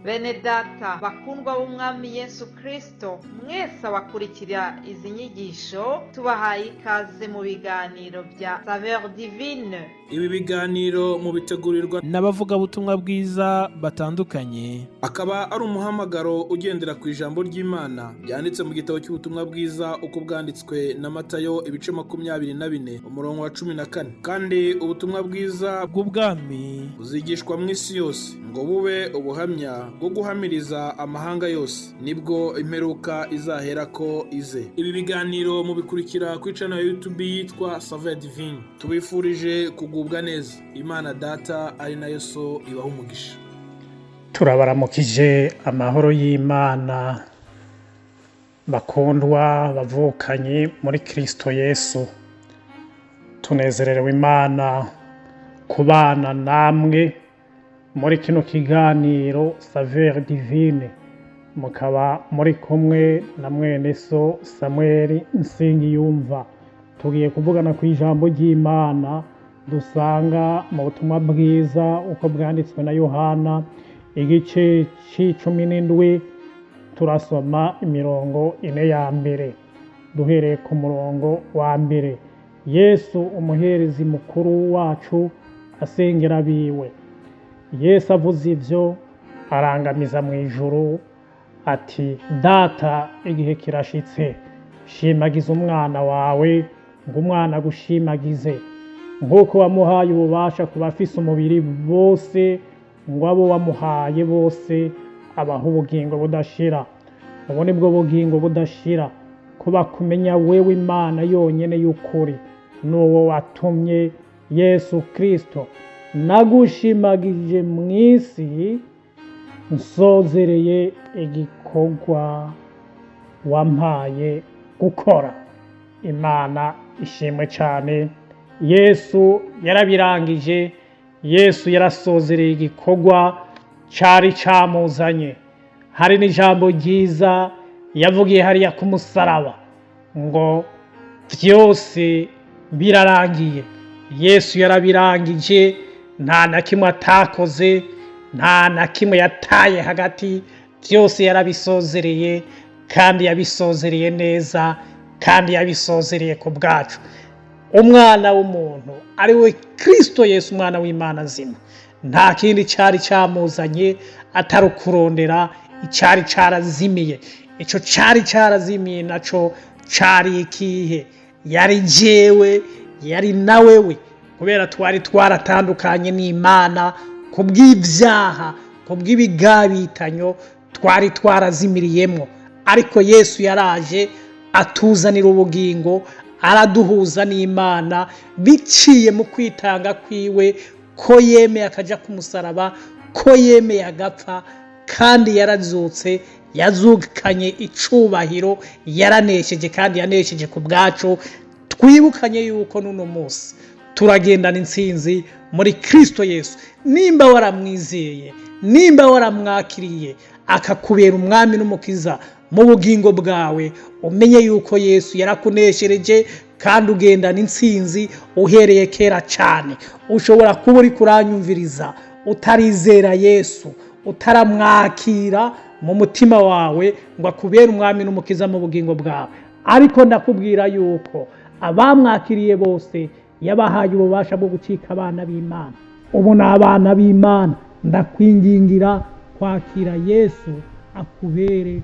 Bene data bakundwa b'umwami Yesu Kristo, mwese abakurikira izi nyigisho tubahaye ikaze mu biganiro bya Saveur Divine. Ibi biganiro mu bitegurirwa n'abavugabutumwa bwiza batandukanye, akaba ari umuhamagaro ugendera ku ijambo ry'Imana byanditse mu gitabo cy'ubutumwa bwiza uko bwanditswe na Matayo ibice 24 umurongo wa 14. Kandi ubutumwa bwiza bw'ubwami buzigishwa mu isi yose ngo bube ubuhamya bwo guhamiriza amahanga yose, nibwo imperuka izahera ko ize. Ibi biganiro mubikurikira ku channel ya YouTube yitwa Saveur Divine. Tubifurije kugubwa neza. Imana Data ari nayo So ibaha umugisha. Turabaramukije amahoro y'Imana bakundwa bavukanye muri Kristo Yesu. Tunezererewe Imana kubana namwe muri kino kiganiro Saveur Divine. Mukaba muri kumwe na mwene so Samuel Nsengiyumva. Tugiye kuvugana ku ijambo ry'Imana dusanga mu butumwa bwiza uko bwanditswe na Yohana igice c'17. Turasoma imirongo 4 ya mbere duhereye ku murongo wa mbere. Yesu umuherezi mukuru wacu asengera biwe. Yesu avuze ivyo arangamiza mu ijuru ati, Data, igihe kirashitse, shimagiza umwana wawe ngo umwana gushimagize, nk'uko wamuhaye ububasha ku bafise umubiri bose, ngo abo wamuhaye bose abaha ubugingo budashira. Ubu nibwo bugingo budashira, kuba kumenya wewe Imana yonyene y'ukuri n'uwo watumye Yesu Kristo. Nagushimagije mw'isi nsozereye igikorwa wampaye gukora. Imana ishimwe cyane. Yesu yarabirangije. Yesu yarasozereye igikorwa cari camuzanye. Hari n'ijambo ryiza yavugiye hariya ku musaraba ngo vyose birarangiye. Yesu yarabirangije, nta na kimwe atakoze, nta na kimwe yataye hagati, byose yarabisozereye, kandi yabisozereye neza, kandi yabisozereye ku bwacu. Umwana w'umuntu ari we Kristo Yesu, umwana w'Imana nzima, nta kindi cari camuzanye atari kurondera icari carazimiye. Ico cari carazimiye naco cari ikihe? Yari jewe, yari nawewe, kubera twari twaratandukanye n'Imana kubw'ivyaha, kubw'ibigabitanyo twari twarazimiriyemwo. Ariko Yesu yaraje atuzanira ubugingo, araduhuza n'Imana biciye mu kwitanga kwiwe, ko yemeye akaja ku musaraba, ko yemeye agapfa, kandi yarazutse, yazukanye icubahiro, yaranesheje kandi yanesheje ku bwacu. Twibukanye yuko nuno munsi turagendana intsinzi muri Kristo Yesu. Nimba waramwizeye, nimba waramwakiriye akakubera umwami n'umukiza mu bugingo bwawe, umenye yuko Yesu yarakuneshereje kandi ugendana intsinzi uhereye kera cyane. Ushobora kuba uri kuranyumviriza utarizera Yesu, utaramwakira mu mutima wawe ngo akubere umwami n'umukiza mu bugingo bwawe, ariko ndakubwira yuko abamwakiriye bose yabahaye ububasha bwo gucika abana b'Imana. Ubu ni abana b'Imana. Ndakwingingira kwakira Yesu akubere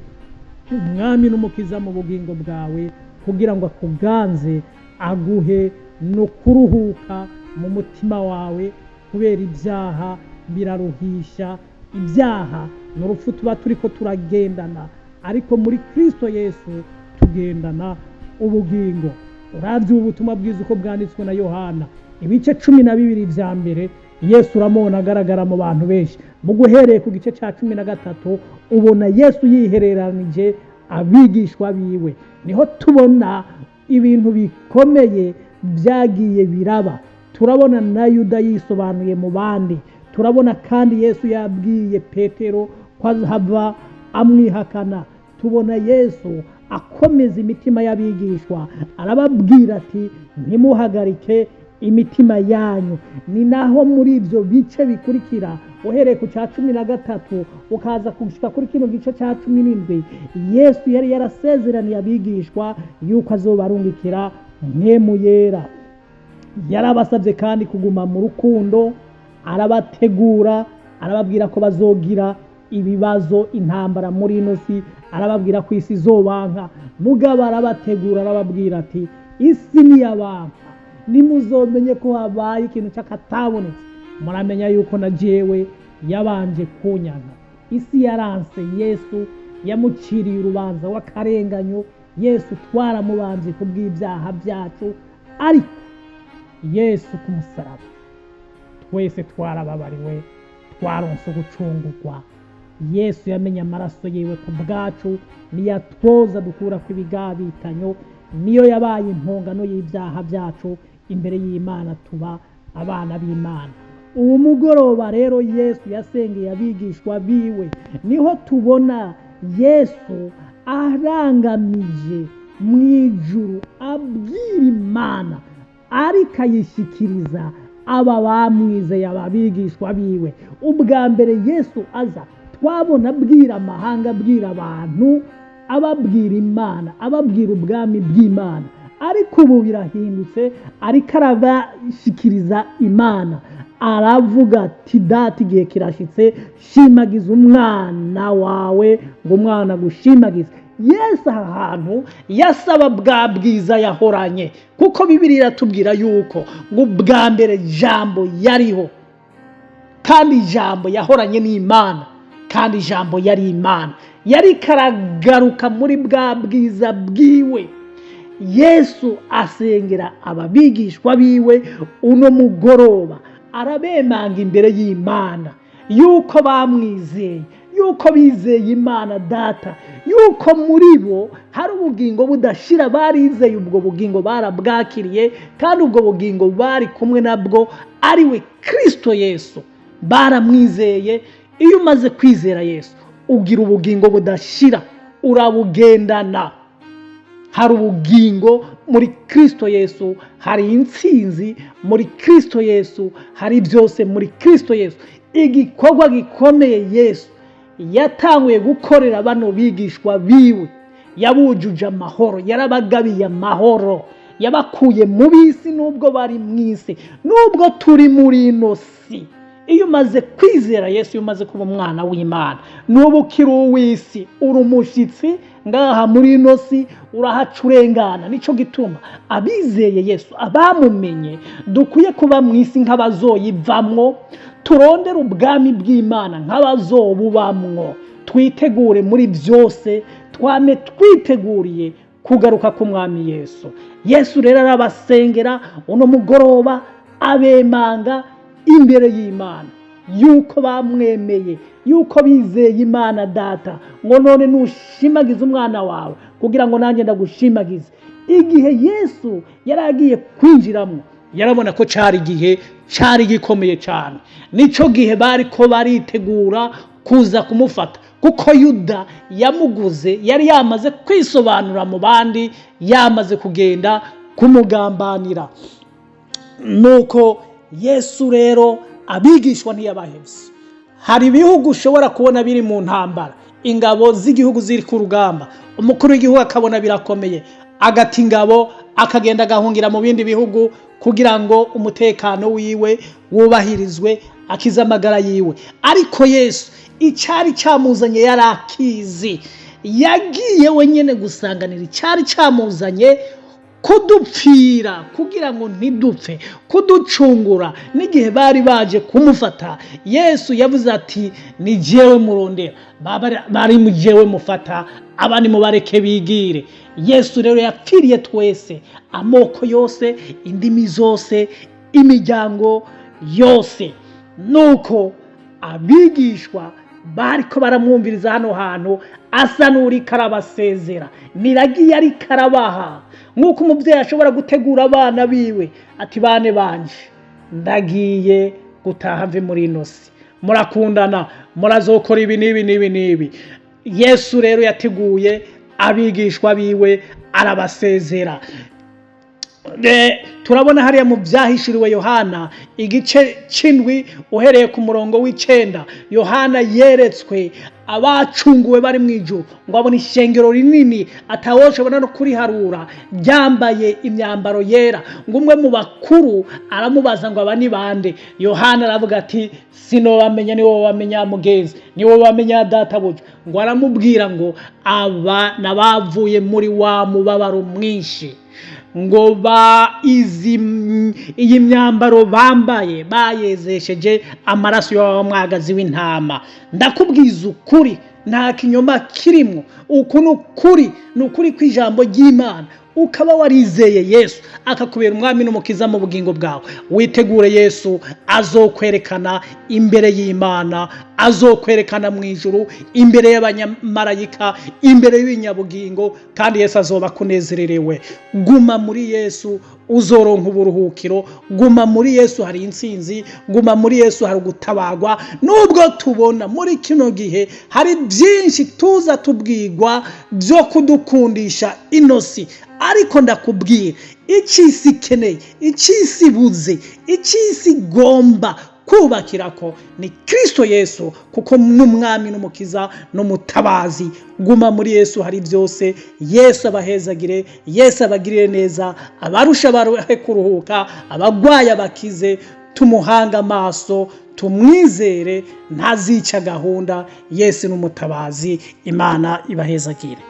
umwami n'umukiza mu bugingo bwawe, kugira ngo akuganze, aguhe no kuruhuka mu mutima wawe, kubera ibyaha biraruhisha. Ibyaha n'urupfu tuba turiko turagendana, ariko muri Kristo Yesu tugendana ubugingo. Uravye ubutumwa bwiza uko bwanditswe na Yohana ibice 12 vya mbere, Yesu uramubona agaragara mu bantu benshi. Mu guhereye ku gice ca 13 ubona Yesu yihereranije abigishwa biwe. Niho tubona ibintu bikomeye byagiye biraba. Turabona na Yuda yisobanuye mu bandi. Turabona kandi Yesu yabwiye Petero ko azava amwihakana. Tubona Yesu akomeza imitima y'abigishwa, arababwira ati, ntimuhagarike imitima yanyu. Ni naho muri ivyo bice bikurikira uhereye ku ca 13 ukaza gushika kuri kino gice ca 17 Yesu yari yarasezeraniye abigishwa yuko azobarungikira mpwemu yera. Yarabasabye kandi kuguma mu rukundo, arabategura, arababwira ko bazogira ibibazo, intambara muri ino si, arababwira ko isi izobanka. Mugabo arabategura, arababwira ati isi niyabanka, nimuzomenye ko habaye ikintu cy'akatabonetse, muramenya yuko na jewe yabanje kunyanka. Isi yaranse Yesu, yamuciriye urubanza w'akarenganyo. Yesu twaramubanje kubw'ibyaha byacu, ariko Yesu ku musaraba twese twarababariwe, twaronse gucungurwa. Yesu yamenye amaraso yiwe ku bwacu, niyatwoza dukura ku ibigabitanyo, niyo yabaye impongano y'ibyaha byacu imbere y'Imana, tuba abana b'Imana. Uwo mugoroba rero Yesu yasengeye abigishwa biwe, niho tubona Yesu arangamije mw'ijuru abwira Imana, ariko ayishikiriza aba bamwizeye, ababigishwa biwe. Ubwa mbere Yesu aza twabona abwira amahanga, abwira abantu, ababwira Imana, ababwira ubwami bw'Imana. Ariko ubu birahindutse, ariko arabashikiriza Imana, aravuga ati data igihe kirashitse, shimagiza umwana wawe ngo umwana gushimagize. Yesu aha hantu yasaba bwa bwiza yahoranye, kuko Bibiliya iratubwira yuko ngo ubwa mbere jambo yariho, kandi ijambo yahoranye n'Imana, kandi ijambo yari Imana. Yari karagaruka muri bwa bwiza bwiwe. Yesu asengera ababigishwa biwe uno mugoroba, arabemanga imbere y'Imana yuko bamwizeye, yuko bizeye Imana data, yuko muri bo hari ubugingo budashira. Barizeye ubwo bugingo, barabwakiriye, kandi ubwo bugingo bari kumwe nabwo ari we Kristo Yesu. Baramwizeye. Iyo umaze kwizera Yesu ugira ubugingo budashira, urabugendana. Hari ubugingo muri Kristo Yesu, hari intsinzi muri Kristo Yesu, hari byose muri Kristo Yesu. Igikorwa gikomeye Yesu yatanguye gukorera bano bigishwa biwe, yabujuje amahoro, yarabagabiye amahoro, yabakuye mu bisi nubwo bari mwisi, nubwo turi muri ino si. Iyo umaze kwizera Yesu, iyo umaze kuba umwana w'Imana, nubu ukiri uw'isi, uri umushitsi ngaha muri ino si, urahaca urengana. Nico gituma abizeye Yesu, abamumenye, dukwiye kuba mwisi nk'abazoyivamwo, turondera ubwami bw'Imana nk'abazobubamwo. Twitegure muri byose, twame twiteguriye kugaruka k'umwami Yesu. Yesu rero arabasengera uno mugoroba, abemanga imbere y'Imana yuko bamwemeye, yuko bizeye Imana data, ngo none nushimagize umwana wawe kugira ngo nanjye ndagushimagize. Igihe Yesu yaragiye kwinjiramo, yarabona ko cari igihe cari gikomeye cyane. Nico gihe bariko baritegura kuza kumufata, kuko Yuda yamuguze, yari yamaze kwisobanura mu bandi, yamaze kugenda kumugambanira. Nuko Yesu rero abigishwa ntiyabahevye. Hari ibihugu ushobora kubona biri mu ntambara, ingabo z'igihugu ziri ku rugamba, umukuru w'igihugu akabona birakomeye, agati ingabo akagenda agahungira mu bindi bihugu kugira ngo umutekano wiwe wubahirizwe, akiza amagara yiwe. Ariko Yesu icari camuzanye yarakizi, yagiye wenyene gusanganira icari camuzanye, kudupfira kugira ngo ntidupfe, kuducungura. N'igihe bari baje kumufata, Yesu yavuze ati ni jewe murondera, bari mu jewe mufata, abandi mubareke bigire. Yesu rero yapfiriye twese, amoko yose, indimi zose, imiryango yose. Nuko abigishwa bariko baramwumviriza hano hantu, asa n'uriko arabasezera, niragiye ariko arabaha, nk'uko umubyeyi ashobora gutegura abana biwe ati bane banje ndagiye gutaha mve muri ino si, murakundana, murazokora ibi n'ibi n'ibi n'ibi. Yesu rero yateguye abigishwa biwe, arabasezera. turabona hariya mu byahishuriwe Yohana igice c'indwi uhereye ku murongo w'9, Yohana yeretswe abacunguwe bari mu ijuru ngo abone ishengero rinini atawoshobora no kuriharura ryambaye imyambaro yera, ngo umwe mu bakuru aramubaza ngo aba ni bande? Yohana aravuga ati sinobamenya, ni wowe wamenya mugenzi, ni wowe wamenya databuja. Ngo aramubwira ngo aba nabavuye muri wa mubabaro mwinshi, ngo iyi myambaro bambaye bayezesheje amaraso y'abamwagazi w'intama. Ndakubwiza ukuri, nta kinyoma kirimo. Uku ni ukuri kw'ijambo ry'Imana. Ukaba warizeye Yesu akakubera umwami n'umukiza mu bugingo bwawe, witegure Yesu azokwerekana imbere y'Imana, azokwerekana mu ijuru imbere y'abanyamarayika, imbere y'ibinyabugingo, kandi Yesu azoba kunezererewe. Guma muri Yesu uzoronka uburuhukiro. Guma muri Yesu hari intsinzi, guma muri Yesu hari gutabagwa. Nubwo tubona muri kino gihe hari byinshi tuza tubwirwa byo kudukundisha inosi, ariko ndakubwira icy'isi ikeneye, icy'isi ibuze, icy'isi igomba kubakirako ni Kristo Yesu, kuko n'umwami n'umukiza n'umutabazi. Guma muri Yesu hari byose. Yesu abahezagire, Yesu abagirire neza, abarusha baruhe kuruhuka, abagwaye abakize. Tumuhanga amaso, tumwizere, ntazica gahunda. Yesu n'umutabazi. Imana ibahezagire.